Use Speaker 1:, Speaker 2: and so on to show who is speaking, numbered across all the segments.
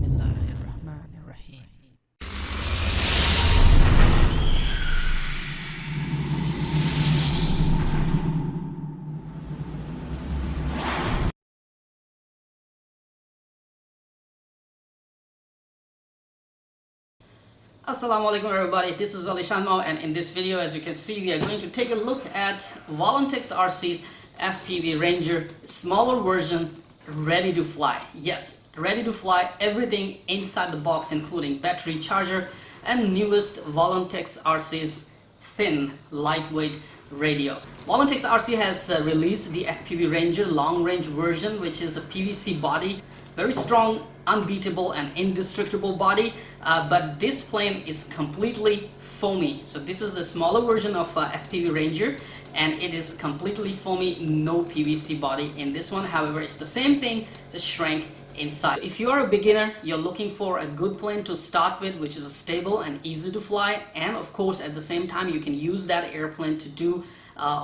Speaker 1: Bismillahirrahmanirrahim.
Speaker 2: Assalamu alaikum everybody, this is AliShanMao, and in this video, as you can see, we are going to take a look at VolantexRC's FPV Ranger smaller version, ready to fly. Yes, ready to fly, everything inside the box including battery, charger, and newest VolantexRC's thin, lightweight radio. VolantexRC has released the FPV Ranger long range version, which is a PVC body, very strong, unbeatable and indestructible body, but this plane is completely foamy. So this is the smaller version of FPV Ranger, and it is completely foamy, no PVC body in this one. However, it's the same thing, just shrank inside. If you are a beginner, you're looking for a good plane to start with, which is stable and easy to fly, and of course at the same time you can use that airplane to do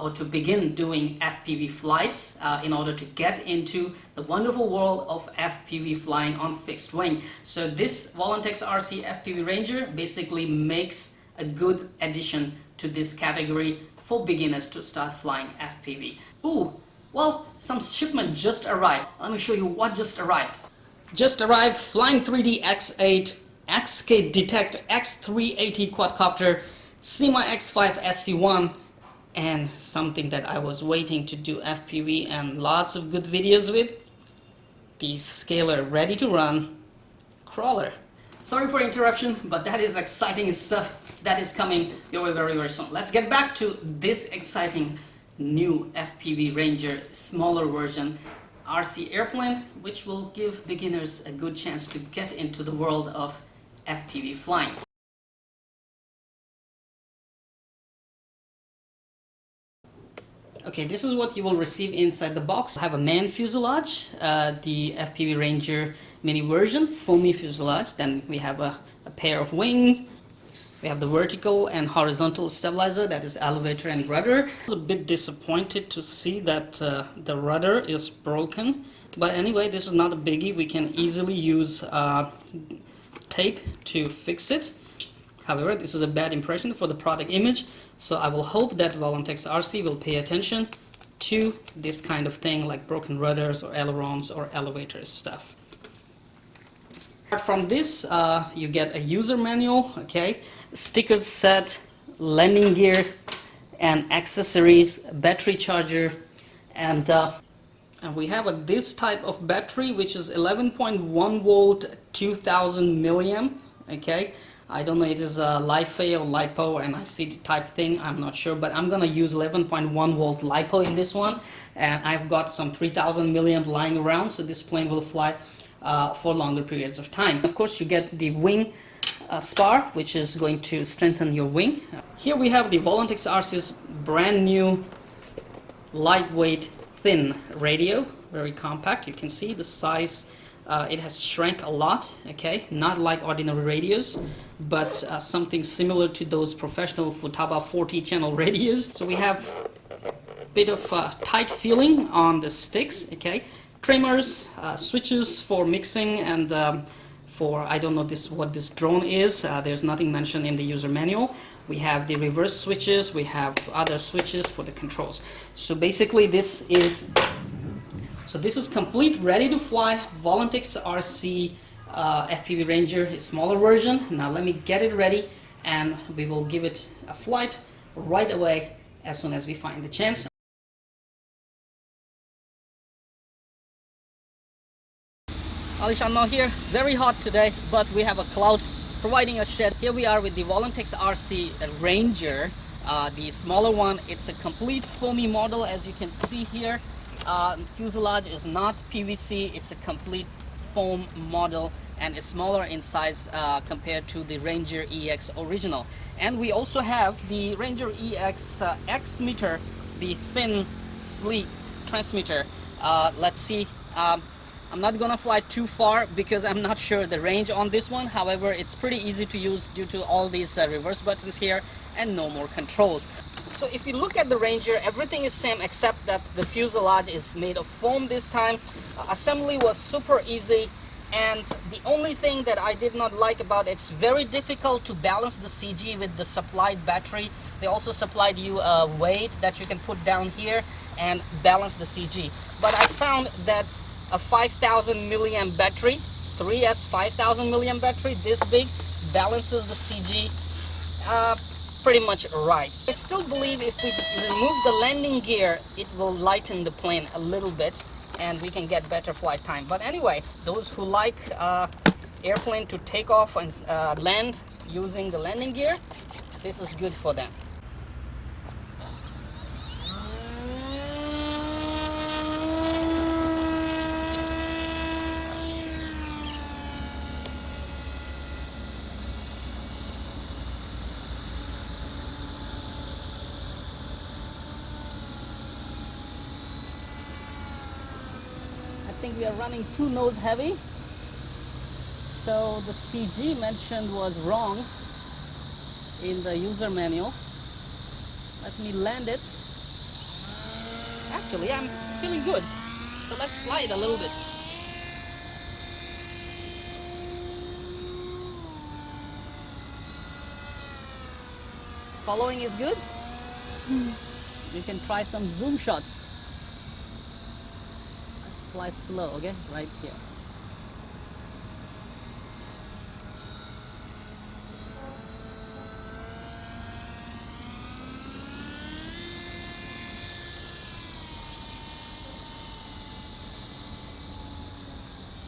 Speaker 2: or to begin doing FPV flights in order to get into the wonderful world of FPV flying on fixed wing. So this VolantexRC FPV Ranger basically makes a good addition to this category for beginners to start flying FPV. Ooh, well, some shipment just arrived. Let me show you what just arrived. Just arrived, Flying 3D X8, XK Detect X380 quadcopter, SEMA X5 SC1, and something that I was waiting to do FPV and lots of good videos with, the Scalar ready to run crawler. Sorry for interruption, but that is exciting stuff that is coming your way very, very soon. Let's get back to this exciting new FPV Ranger smaller version RC airplane, which will give beginners a good chance to get into the world of FPV flying. Okay, this is what you will receive inside the box. I have a main fuselage, the FPV Ranger mini version, foamy fuselage. Then we have a pair of wings. We have the vertical and horizontal stabilizer, that is elevator and rudder. I was a bit disappointed to see that the rudder is broken. But anyway, this is not a biggie. We can easily use tape to fix it. However, this is a bad impression for the product image, so I will hope that VolantexRC will pay attention to this kind of thing, like broken rudders or ailerons or elevators stuff. Apart from this, you get a user manual, okay, sticker set, landing gear and accessories, battery charger, and we have this type of battery, which is 11.1 volt 2000 milliamp, okay. I don't know, it is a LiFe or LiPo, and I see the type thing, I'm not sure, but I'm gonna use 11.1 volt LiPo in this one, and I've got some 3000 milliamp lying around, so this plane will fly for longer periods of time. Of course, you get the wing spar, which is going to strengthen your wing. Here we have the VolantexRC's brand new lightweight thin radio, very compact. You can see the size. It has shrank a lot, okay, not like ordinary radios, but something similar to those professional Futaba 40 channel radios. So we have a bit of tight feeling on the sticks, okay, trimmers, switches for mixing, and for, I don't know what this drone is, there's nothing mentioned in the user manual. We have the reverse switches, we have other switches for the controls. So basically this is complete, ready to fly VolantexRC FPV Ranger, a smaller version. Now let me get it ready, and we will give it a flight right away as soon as we find the chance. AliShanMao here, very hot today, but we have a cloud providing a shade. Here we are with the VolantexRC Ranger, the smaller one. It's a complete foamy model, as you can see here. Fuselage is not PVC, it's a complete foam model, and it's smaller in size compared to the Ranger EX original. And we also have the Ranger EX X meter, the thin, sleek transmitter. Let's see, I'm not gonna fly too far because I'm not sure the range on this one. However, it's pretty easy to use due to all these reverse buttons here and no more controls. So if you look at the Ranger, everything is same except that the fuselage is made of foam this time. Assembly was super easy. And the only thing that I did not like about it's very difficult to balance the CG with the supplied battery. They also supplied you a weight that you can put down here and balance the CG. But I found that a 5000 milliamp battery, 3S 5000 milliamp battery, this big, balances the CG pretty much right. I still believe if we remove the landing gear, it will lighten the plane a little bit and we can get better flight time. But anyway, those who like airplane to take off and land using the landing gear, this is good for them. I think we are running too nose heavy, so the CG mentioned was wrong in the user manual. Let me land it. Actually, I'm feeling good, so let's fly it a little bit. Following is good. You can try some zoom shots. Fly slow, okay? Right here.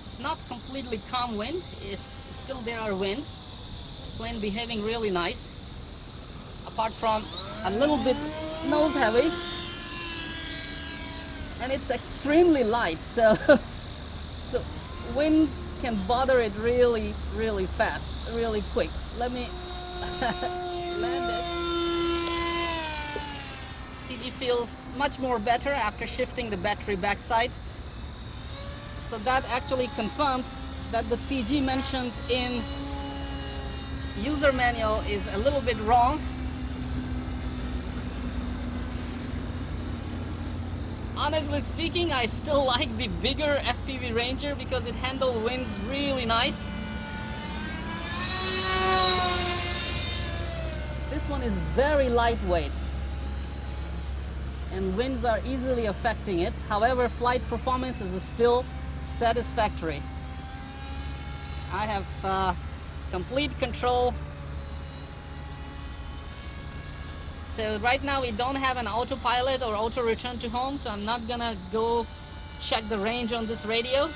Speaker 2: It's not completely calm wind. It's still there are winds. Plane behaving really nice. Apart from a little bit nose heavy. And it's extremely light, so wind can bother it really fast, really quick. Let me land it. CG feels much more better after shifting the battery backside. So that actually confirms that the CG mentioned in user manual is a little bit wrong. Honestly speaking, I still like the bigger FPV Ranger because it handles winds really nice. This one is very lightweight and winds are easily affecting it. However, flight performance is still satisfactory. I have complete control. So right now we don't have an autopilot or auto return to home, so I'm not gonna go check the range on this radio.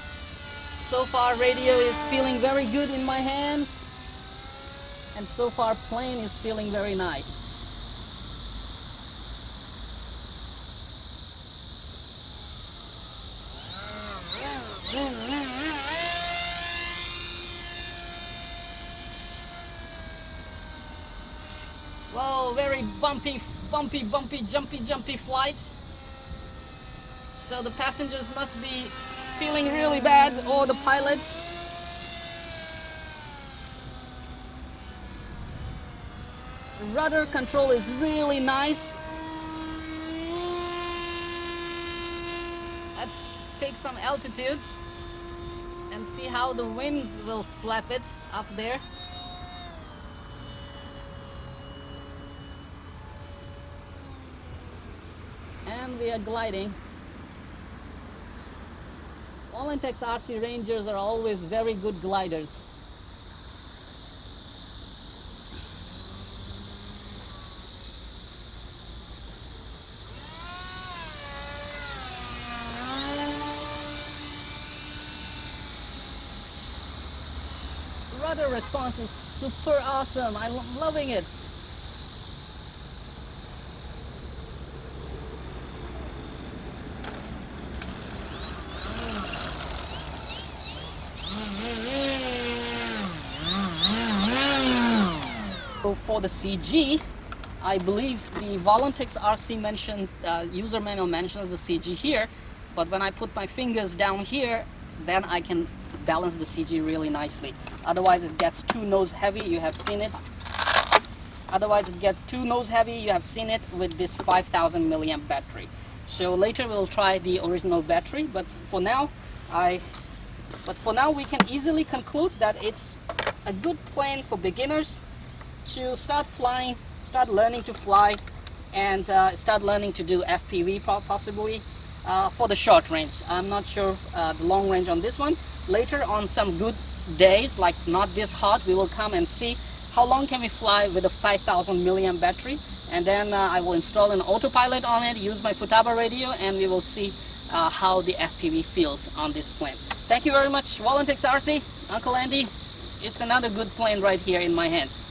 Speaker 2: So far radio is feeling very good in my hands, and so far plane is feeling very nice. Wow, very bumpy, jumpy flight. So the passengers must be feeling really bad, or the pilots. The rudder control is really nice. Let's take some altitude and see how the winds will slap it up there. And we are gliding. VolantexRC Rangers are always very good gliders. Rudder response is super awesome. I'm loving it. So for the CG, I believe the VolantexRC mentions, user manual mentions the CG here, but when I put my fingers down here, then I can balance the CG really nicely. Otherwise it gets too nose heavy, you have seen it. Otherwise it gets too nose heavy, you have seen it with this 5000 milliamp battery. So later we'll try the original battery, but for now I But for now, we can easily conclude that it's a good plane for beginners to start flying, start learning to fly, and start learning to do FPV possibly for the short range. I'm not sure the long range on this one. Later, on some good days, like not this hot, we will come and see how long can we fly with a 5,000 milliamp battery, and then I will install an autopilot on it, use my Futaba radio, and we will see how the FPV feels on this plane. Thank you very much, VolantexRC, Uncle Andy. It's another good plane right here in my hands.